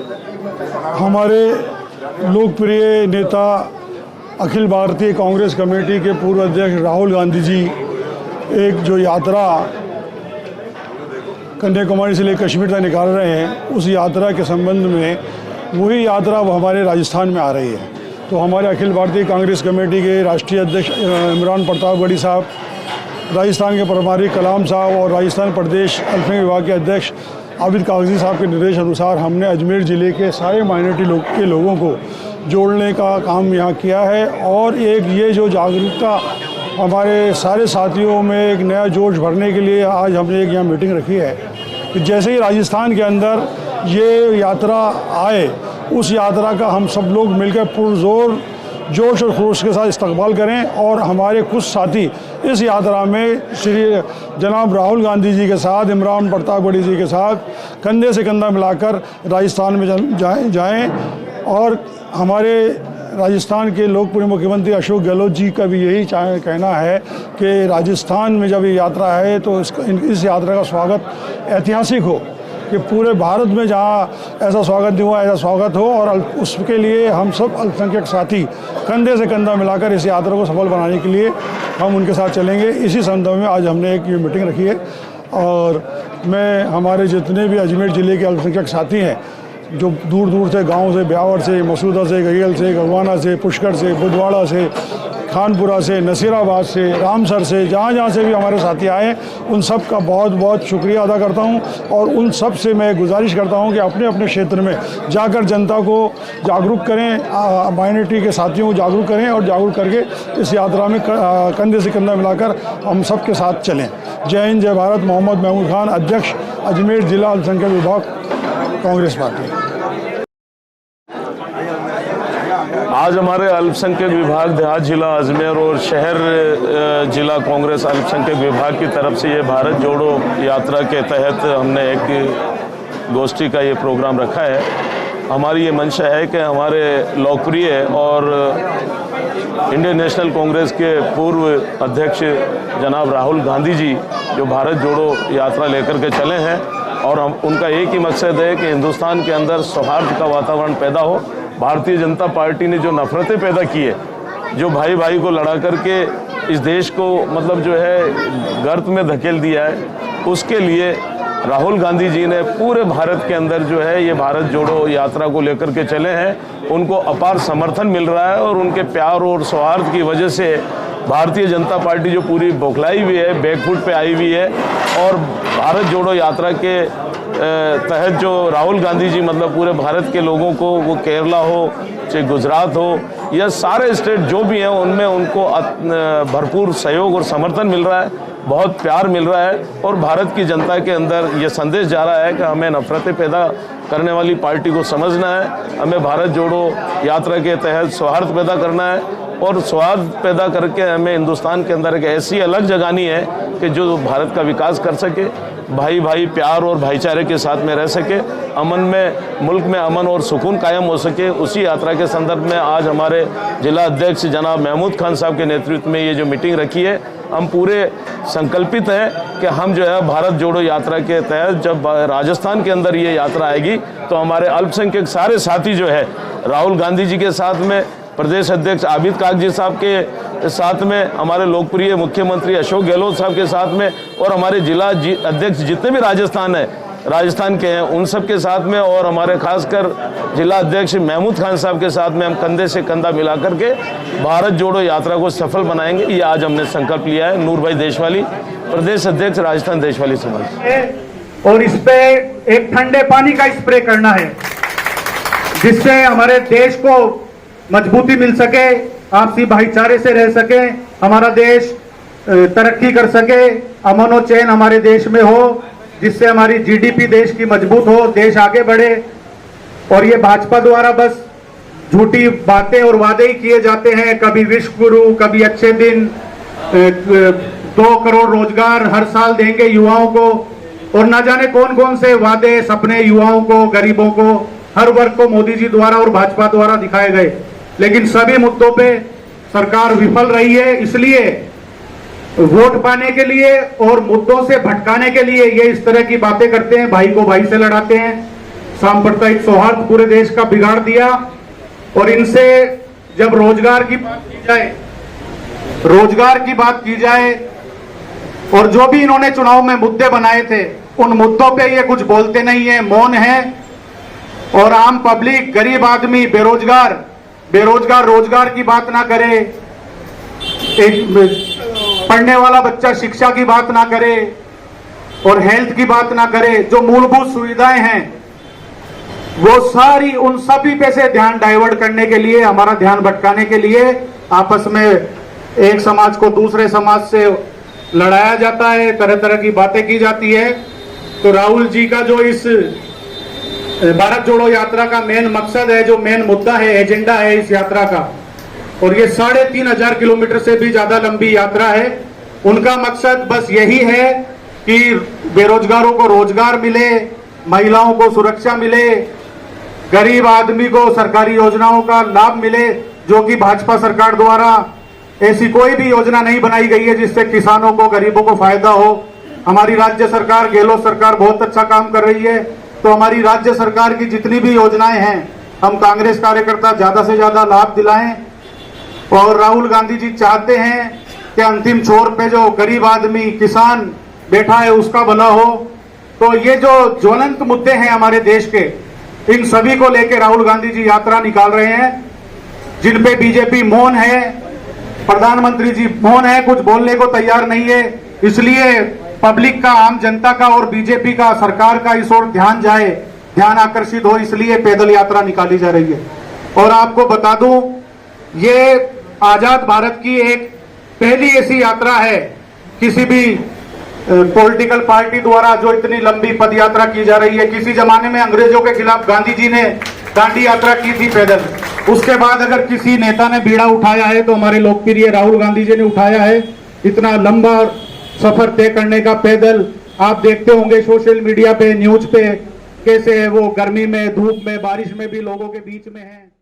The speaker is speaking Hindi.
हमारे लोकप्रिय नेता अखिल भारतीय कांग्रेस कमेटी के पूर्व अध्यक्ष राहुल गांधी जी एक जो यात्रा कन्याकुमारी से लेकर कश्मीर तक निकाल रहे हैं, उस यात्रा के संबंध में वही यात्रा अब हमारे राजस्थान में आ रही है। तो हमारे अखिल भारतीय कांग्रेस कमेटी के राष्ट्रीय अध्यक्ष इमरान प्रतापगढ़ी साहब, राजस्थान के प्रभारी कलाम साहब और राजस्थान प्रदेश अल्पसंख्यक विभाग के अध्यक्ष आबिद कागजी साहब के निर्देश अनुसार हमने अजमेर ज़िले के सारे माइनॉरिटी के लोगों को जोड़ने का काम यहाँ किया है। और एक ये जो जागरूकता हमारे सारे साथियों में एक नया जोश भरने के लिए आज हमने एक यहाँ मीटिंग रखी है कि जैसे ही राजस्थान के अंदर ये यात्रा आए, उस यात्रा का हम सब लोग मिलकर पुरजोर जोश और खरोश के साथ इस्तकबाल करें। और हमारे कुछ साथी इस यात्रा में श्री जनाब राहुल गांधी जी के साथ, इमरान प्रतापगढ़ी जी के साथ कंधे से कंधा मिलाकर राजस्थान में जाएं। और हमारे राजस्थान के लोकप्रिय मुख्यमंत्री अशोक गहलोत जी का भी यही कहना है कि राजस्थान में जब ये यात्रा है तो इस यात्रा का स्वागत ऐतिहासिक हो, कि पूरे भारत में जहाँ ऐसा स्वागत नहीं हुआ, ऐसा स्वागत हो। और उसके लिए हम सब अल्पसंख्यक साथी कंधे से कंधा मिलाकर इस यात्रा को सफल बनाने के लिए हम उनके साथ चलेंगे। इसी संदर्भ में आज हमने एक ये मीटिंग रखी है। और मैं हमारे जितने भी अजमेर ज़िले के अल्पसंख्यक साथी हैं जो दूर दूर से, गांव से, ब्यावर से, मसूदा से, गगेल से, गगवाना से, पुष्कर से, बुधवाड़ा से, खानपुरा से, नसीराबाद से, रामसर से, जहाँ से भी हमारे साथी आए, उन सब का बहुत बहुत शुक्रिया अदा करता हूँ। और उन सब से मैं गुजारिश करता हूँ कि अपने अपने क्षेत्र में जाकर जनता को जागरूक करें, माइनॉरिटी के साथियों को जागरूक करें और जागरूक करके इस यात्रा में कंधे से कंधा मिलाकर हम सब के साथ चलें। जय हिंद, जय भारत। मोहम्मद महमूद खान, अध्यक्ष अजमेर जिला अल्पसंख्यक विभाग, कांग्रेस पार्टी। आज हमारे अल्पसंख्यक विभाग देहात जिला अजमेर और शहर जिला कांग्रेस अल्पसंख्यक विभाग की तरफ से ये भारत जोड़ो यात्रा के तहत हमने एक गोष्ठी का ये प्रोग्राम रखा है। हमारी ये मंशा है कि हमारे लोकप्रिय और इंडियन नेशनल कांग्रेस के पूर्व अध्यक्ष जनाब राहुल गांधी जी जो भारत जोड़ो यात्रा लेकर के चले हैं, और उनका एक ही मकसद है कि हिंदुस्तान के अंदर सौहार्द का वातावरण पैदा हो। भारतीय जनता पार्टी ने जो नफरतें पैदा की है, जो भाई भाई को लड़ा करके इस देश को मतलब जो है गर्त में धकेल दिया है, उसके लिए राहुल गांधी जी ने पूरे भारत के अंदर जो है ये भारत जोड़ो यात्रा को लेकर के चले हैं। उनको अपार समर्थन मिल रहा है और उनके प्यार और सौहार्द की वजह से भारतीय जनता पार्टी जो पूरी बौखलाई हुई है, बैकफुट पे आई हुई है। और भारत जोड़ो यात्रा के तहत जो राहुल गांधी जी मतलब पूरे भारत के लोगों को, वो केरला हो चाहे गुजरात हो या सारे स्टेट जो भी हैं, उनमें उनको भरपूर सहयोग और समर्थन मिल रहा है, बहुत प्यार मिल रहा है। और भारत की जनता के अंदर ये संदेश जा रहा है कि हमें नफरतें पैदा करने वाली पार्टी को समझना है, हमें भारत जोड़ो यात्रा के तहत सौहार्द पैदा करना है। और सौहार्द पैदा करके हमें हिंदुस्तान के अंदर एक ऐसी अलग जगानी है कि जो भारत का विकास कर सके, भाई भाई प्यार और भाईचारे के साथ में रह सके, अमन में, मुल्क में अमन और सुकून कायम हो सके। उसी यात्रा के संदर्भ में आज हमारे जिला अध्यक्ष जनाब महमूद खान साहब के नेतृत्व में ये जो मीटिंग रखी है, हम पूरे संकल्पित हैं कि हम जो है भारत जोड़ो यात्रा के तहत जब राजस्थान के अंदर ये यात्रा आएगी तो हमारे अल्पसंख्यक सारे साथी जो है राहुल गांधी जी के साथ में, प्रदेश अध्यक्ष आबिद कागजी साहब के साथ में, हमारे लोकप्रिय मुख्यमंत्री अशोक गहलोत साहब के साथ में, और हमारे जिला अध्यक्ष जितने भी राजस्थान के हैं उन सब के साथ में, और हमारे खासकर जिला अध्यक्ष महमूद खान साहब के साथ में हम कंधे से कंधा मिला करके भारत जोड़ो यात्रा को सफल बनाएंगे। ये आज हमने संकल्प लिया है। नूर भाई देशवाली, प्रदेश अध्यक्ष राजस्थान देशवाली समाज। और इस पे एक ठंडे पानी का स्प्रे करना है जिससे हमारे देश को मजबूती मिल सके, आपसी भाईचारे से रह सके, हमारा देश तरक्की कर सके, अमन और चैन हमारे देश में हो, जिससे हमारी जीडीपी देश की मजबूत हो, देश आगे बढ़े। और ये भाजपा द्वारा बस झूठी बातें और वादे ही किए जाते हैं, कभी विश्व गुरु, कभी अच्छे दिन, 2 करोड़ रोजगार हर साल देंगे युवाओं को, और ना जाने कौन कौन से वादे, सपने युवाओं को, गरीबों को, हर वर्ग को मोदी जी द्वारा और भाजपा द्वारा दिखाए गए। लेकिन सभी मुद्दों पे सरकार विफल रही है। इसलिए वोट पाने के लिए और मुद्दों से भटकाने के लिए ये इस तरह की बातें करते हैं, भाई को भाई से लड़ाते हैं। सांप्रदायिक सौहार्द पूरे देश का बिगाड़ दिया। और इनसे जब रोजगार की बात की जाए और जो भी इन्होंने चुनाव में मुद्दे बनाए थे उन मुद्दों पे ये कुछ बोलते नहीं है, मौन है। और आम पब्लिक, गरीब आदमी, बेरोजगार रोजगार की बात ना करे, एक पढ़ने वाला बच्चा शिक्षा की बात ना करे और हेल्थ की बात ना करे। जो मूलभूत सुविधाएं हैं वो सारी, उन सभी पे से ध्यान डाइवर्ट करने के लिए, हमारा ध्यान भटकाने के लिए आपस में एक समाज को दूसरे समाज से लड़ाया जाता है, तरह तरह की बातें की जाती है। तो राहुल जी का जो इस भारत जोड़ो यात्रा का मेन मकसद है, जो मेन मुद्दा है, एजेंडा है इस यात्रा का, और ये 3,500 किलोमीटर से भी ज्यादा लंबी यात्रा है। उनका मकसद बस यही है कि बेरोजगारों को रोजगार मिले, महिलाओं को सुरक्षा मिले, गरीब आदमी को सरकारी योजनाओं का लाभ मिले, जो कि भाजपा सरकार द्वारा ऐसी कोई भी योजना नहीं बनाई गई है जिससे किसानों को, गरीबों को फायदा हो। हमारी राज्य सरकार, गहलोत सरकार बहुत अच्छा काम कर रही है। तो हमारी राज्य सरकार की जितनी भी योजनाएं हैं, हम कांग्रेस कार्यकर्ता ज्यादा से ज्यादा लाभ दिलाएं। और राहुल गांधी जी चाहते हैं कि अंतिम छोर पे जो गरीब आदमी, किसान बैठा है उसका भला हो। तो ये जो ज्वलंत मुद्दे हैं हमारे देश के, इन सभी को लेकर राहुल गांधी जी यात्रा निकाल रहे हैं, जिन पे बीजेपी मौन है, प्रधानमंत्री जी मौन है, कुछ बोलने को तैयार नहीं है। इसलिए पब्लिक का, आम जनता का और बीजेपी का, सरकार का इस ओर ध्यान जाए, ध्यान आकर्षित हो, इसलिए पैदल यात्रा निकाली जा रही है। और आपको बता दूं, ये आजाद भारत की एक पहली ऐसी यात्रा है किसी भी पॉलिटिकल पार्टी द्वारा जो इतनी लंबी पद यात्रा की जा रही है। किसी जमाने में अंग्रेजों के खिलाफ गांधी जी ने दांडी यात्रा की थी पैदल, उसके बाद अगर किसी नेता ने बीड़ा उठाया है तो हमारे लोकप्रिय राहुल गांधी जी ने उठाया है। इतना लंबा सफर तय करने का पैदल, आप देखते होंगे सोशल मीडिया पे, न्यूज पे, कैसे वो गर्मी में, धूप में, बारिश में भी लोगों के बीच में है।